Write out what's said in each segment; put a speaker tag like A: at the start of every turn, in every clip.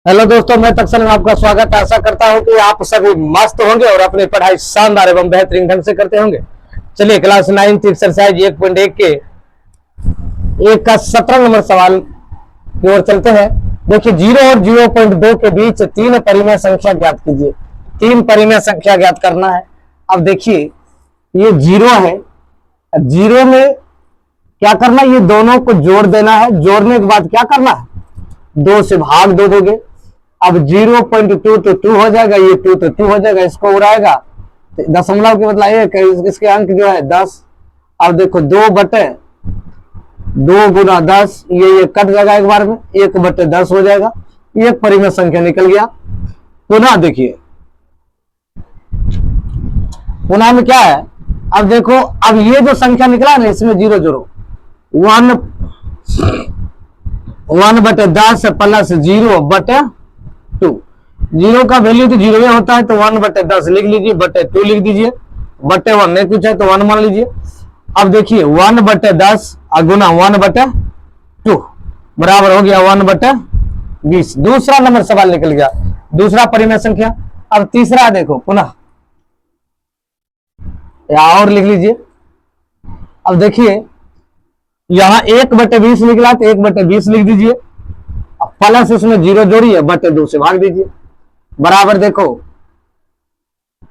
A: Hello दोस्तों, मैं तक्षण में आपका स्वागत। आशा करता हूं कि आप सभी मस्त होंगे और अपनी पढ़ाई शानदार एवं बेहतरीन ढंग से करते होंगे। चलिए क्लास 9 एक्सरसाइज 1.1 के 17 नंबर सवाल की ओर चलते हैं। देखिए, 0 और 0.2 के बीच तीन परिमेय संख्या ज्ञात कीजिए। तीन परिमेय संख्या ज्ञात करना है। अब देखिए, ये 0 है। 0 में क्या करना है, ये दोनों को जोड़ देना है। जोड़ने के बाद क्या करना है, 2 से भाग दो दोगे। अब 0.2 तो 2 हो जाएगा, ये 2 तो 2 हो जाएगा, इसको उड़ाएगा दशमलव के बदला 1 है, इसके अंक जो है 10। अब देखो 2 गुना 10, ये कट जाएगा एक बार में, 1/10 हो जाएगा। ये परिमेय संख्या निकल गया। पुनः देखिए, पुनः में क्या है, अब देखो, अब ये जो संख्या निकला ना, इसमें 0 जोड़ो। 1/10 प्लस 0/2। 0 का वैल्यू तो 0 होता है, तो 1/10 लिख लीजिए, बटे 2 लिख दीजिए, बटे 1 नहीं कुछ है तो 1 मान लीजिए। अब देखिए 1/10 गुना 1/2 बराबर हो गया 1/20। दूसरा नंबर सवाल निकल गया, दूसरा परिमेय संख्या। अब तीसरा देखो, पुनः या और लिख लीजिए। अब देखिए, यहां 1/20 निकला तो 1/20 लिख दीजिए, प्लस उसमें 0 जोड़िए, बटे 2 से भाग दीजिए, बराबर देखो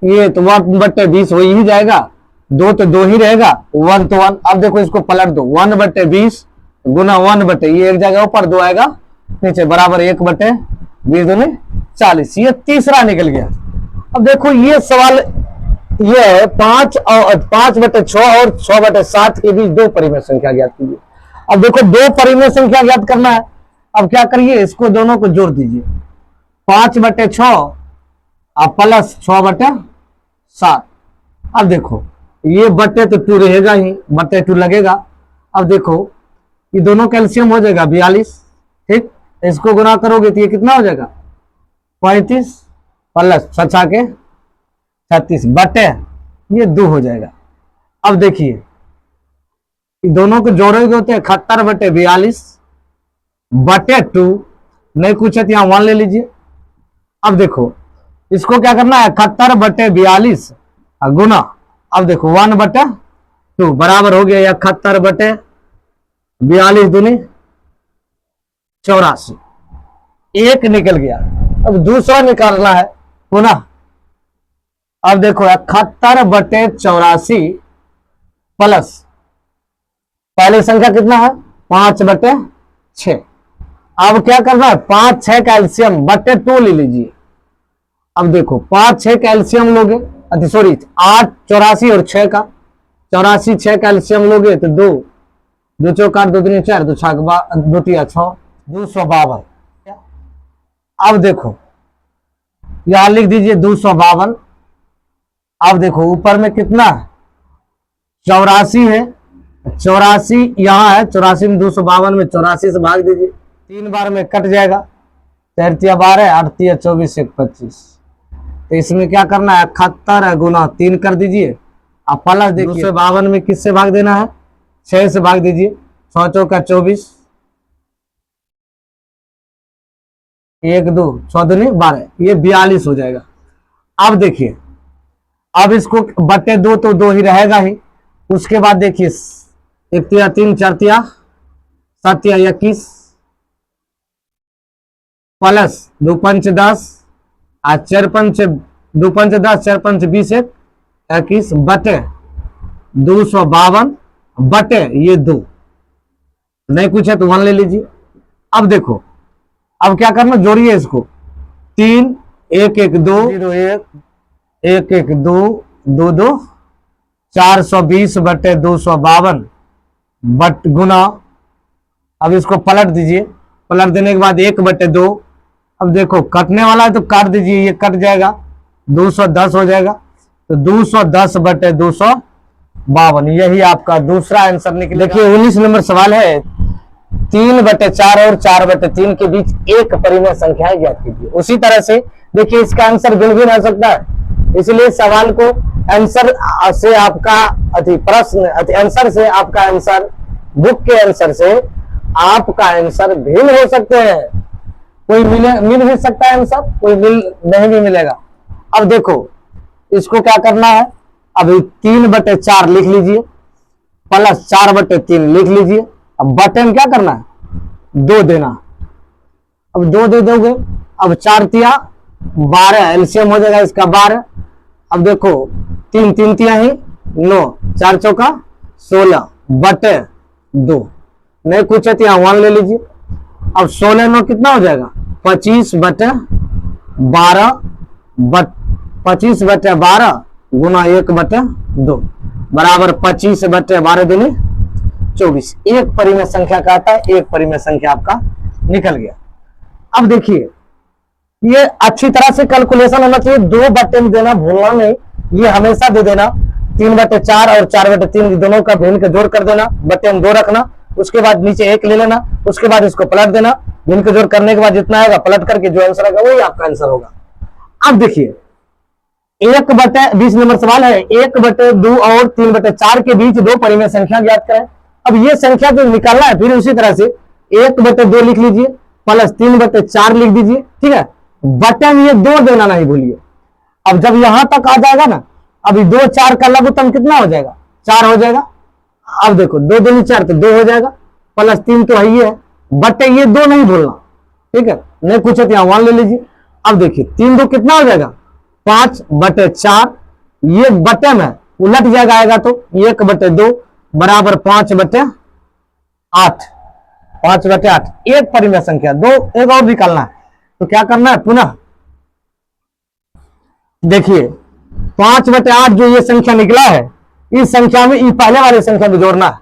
A: ये तो 1/20 हो ही जाएगा। 2 तो 2 ही रहेगा, 1 तो 1। अब देखो इसको पलट दो, 1/20 गुना 1 ये एक जगह ऊपर, 2 आएगा नीचे, बराबर 1/20 दूनी 40। ये तीसरा निकल गया। अब देखो ये सवाल ये है 5/6 और 6/7 के बीच दो परिमेय संख्या ज्ञात कीजिए। अब देखो दो परिमेय संख्या ज्ञात करना है। अब क्या करिए, इसको दोनों को जोड़ दीजिए, 5/6 प्लस 6/7। अब देखो ये बटे तो 2 रहेगा ही, बटे 2 लगेगा। अब देखो ये दोनों कैल्शियम हो जाएगा 42, ठीक। इसको गुना करोगे तो ये कितना हो जाएगा, 35 प्लस 6 के 36 बटे ये 2 हो जाएगा। अब देखिए दोनों को जोड़ोगे होते हैं 71/42 बटे 2, नहीं कुछ है तो यहां 1 ले लीजिए। अब देखो इसको क्या करना है, 71/42 गुना, अब देखो 1/2 बराबर हो गया 71/42 दूनी 84। एक निकल गया। अब दूसरा निकालना है पुनः। अब देखो 71/84 प्लस पहले संख्या कितना है, 5/6। अब क्या करना है, 5 6 कैल्शियम बटे 2 ले लीजिए। अब देखो 5 6 कैल्शियम लोगे, सॉरी 8 84 और 6 का 84 6 कैल्शियम लोगे तो 2 2 चौका 2 3 4 2 6 2 3 6 252। अब देखो यहां लिख दीजिए 252। अब देखो ऊपर में कितना 84 है, 84 यहां है, 84 में 252 में 84 से भाग दीजिए, 3 बार में कट जाएगा, 4 × 12 8 × 24 1 25। तो इसमें क्या करना है, 71 गुना 3 कर दीजिए। अब प्लस देखिए 252 में किससे भाग देना है, 6 से भाग दीजिए, 6 चौका 24 1 2 6 दूनी 12, ये 42 हो जाएगा। अब देखिए, अब इसको बटे 2 तो 2 ही रहेगा ही। उसके बाद देखिए 1 × 3 4 × 7 × 21 प्लस 2 5 10 4 5 2 5 10 4 5 20 1 21 बटे 252 बटे ये 2, नहीं कुछ है तो 1 ले लीजिए। अब देखो अब क्या करना, जोड़िए इसको, 3 1 1 2 0 1 1 1 2 2 2 420 बटे 252 बट गुना। अब इसको पलट दीजिए, पलट देने के बाद 1/2। अब देखो कटने वाला है तो काट दीजिए, ये कट जाएगा, 210 हो जाएगा। तो 210 बटे 252, यही आपका दूसरा आंसर निकले। देखिए 19 नंबर सवाल है, 3/4 और 4/3 के बीच एक परिमेय संख्या ज्ञात कीजिए। उसी तरह से देखिए इसका आंसर भिन्न हो सकता है, इसलिए सवाल को आंसर से आपका प्रश्न आंसर से आपका आंसर, बुक के आंसर से आपका आंसर भिन्न हो सकते हैं। कोई मिल भी सकता है आंसर, कोई नहीं भी मिलेगा। अब देखो इसको क्या करना है, अभी 3/4 लिख लीजिए प्लस 4/3 लिख लीजिए। अब बटे में क्या करना है, 2 देना। अब 2 दे दोगे, अब 4 तिया 12, एलसीएम हो जाएगा इसका 12। अब देखो 3 3 तिया ही 9, 4 चौका 16 बटे 2, नहीं कुछ है तो यहाँ 1 ले लीजिए। अब 16 9 कितना हो जाएगा, 25/12 25/12 गुना 1/2 बराबर 25/12 दूनी 24। एक परिमेय संख्या का आता है, एक परिमेय संख्या आपका निकल गया। अब देखिए ये अच्छी तरह से कैलकुलेशन होना चाहिए, 2 बटे में देना भूलना नहीं, ये हमेशा दे देना। 3/4 और 4/3 दोनों का भिन्न का जोड़ कर देना, बटे में 2 रखना, उसके बाद नीचे 1 ले लेना, उसके बाद इसको पलट देना, भिन्न का जोड़ करने के बाद जितना आएगा पलट करके जो आंसर आएगा वही आपका आंसर होगा। अब देखिए 1/20 नंबर सवाल है, 1/2 और 3/4 के बीच 2 परिमेय संख्या ज्ञात करें। अब ये संख्या जो निकालना है फिर उसी तरह से 1/2 लिख लीजिए प्लस 3/4 लिख दीजिए, ठीक है। बटे में ये 2 देना नहीं भूलिए। अब जब यहां तक आ जाएगा ना, अभी 2 4 का लघुत्तम कितना हो जाएगा, 4 हो जाएगा। अब देखो 2 दूनी 4 तो 2 हो जाएगा, प्लस 3 तो है, बटे ये 2 नहीं भूलना, ठीक है। नहीं कुछ है तो यहाँ 1 ले लीजिए। अब देखिए 3 2 कितना हो जाएगा, 5/4, ये बटे में उलट जाएगा आएगा तो 1/2 बराबर 5/8, 5/8 एक परिमेय संख्या। 2 एक और निकालना है तो क्या करना है, पुनः देखिए 5/8 जो ये संख्या निकला है, इस संख्या में ये पहले वाली संख्या में जोड़ना है।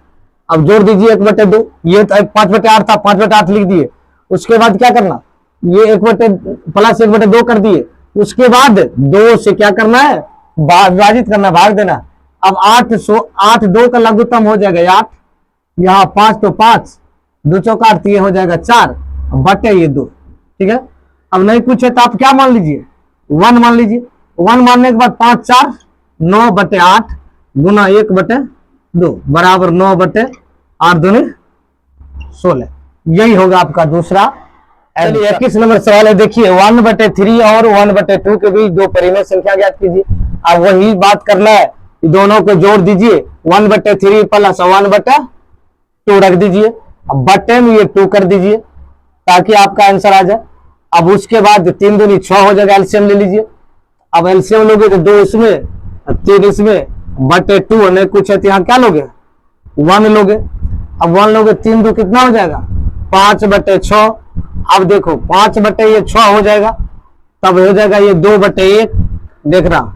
A: अब जोड़ दीजिए 1/2, ये 5/8 था, 5/8 लिख दिए। उसके बाद क्या करना, ये प्लस 1/2 कर दिए। उसके बाद 2 से क्या करना है, विभाजित करना, भाग देना। अब 8 2 का लघुत्तम हो जाएगा 8, यहाँ 5 तो 5, 2 चौका 8 ये हो जाएगा 4 बटे ये 2, ठीक है। अब नहीं कुछ है तो आप क्या मान लीजिए, 1 मान लीजिए। 1 मानने के बाद 5 4 9/8 गुना 1/2 बराबर 9/8 दूनी 16। यही होगा आपका दूसरा। 21 नंबर सवाल है, देखिए 1/3 और 1/2 के बीच 2 परिमेय संख्या ज्ञात कीजिए। अब वही बात करना है, दोनों को जोड़ दीजिए, 1/3 प्लस 1/2 रख दीजिए। अब बटे में ये 2 कर दीजिए ताकि आपका आंसर आ जाए। अब उसके बाद 3 दूनी 6 हो जाएगा, एलसीएम ले लीजिए। अब एलसीएम लोगे तो 2 इसमें 3 इसमें बटे 2, नहीं कुछ है तो यहाँ क्या लोगे, 1 लोगे। अब 1 लोगे 3 2 कितना हो जाएगा, 5/6। अब देखो 5/6 हो जाएगा, तब हो जाएगा ये 2/1 देख रहा।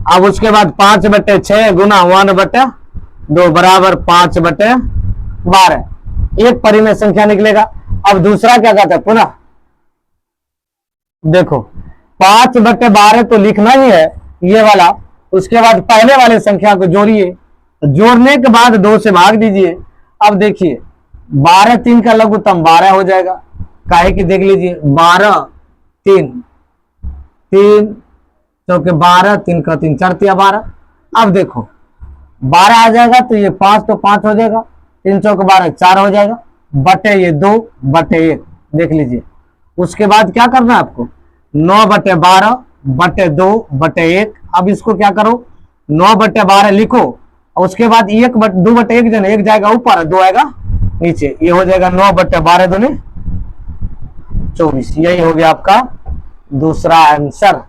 A: अब उसके बाद 5/6 गुना 1/2 बराबर 5/12, एक परिमेय संख्या निकलेगा। अब दूसरा क्या कहता है, पुनः देखो 5/12 तो लिखना ही है ये वाला। उसके बाद पहले वाले संख्या को जोड़िए, जोड़ने के बाद 2 से भाग दीजिए। अब देखिए 12 3 का लघुत्तम 12 हो जाएगा, काहे कि देख लीजिए 12 3 3 चौके 12 3 का 3 4 तिया 12। अब देखो 12 आ जाएगा तो ये 5 तो 5 हो जाएगा, 3 चौके 12 4 हो जाएगा, बटे ये 2/1 देख लीजिए। उसके बाद क्या करना है आपको, 9/12 बटे 2/1। अब इसको क्या करो, 9/12 लिखो, उसके बाद 2/1 जन, 1 जाएगा ऊपर 2 आएगा नीचे, ये हो जाएगा 9/12 दूनी 24। यही हो गया आपका दूसरा आंसर।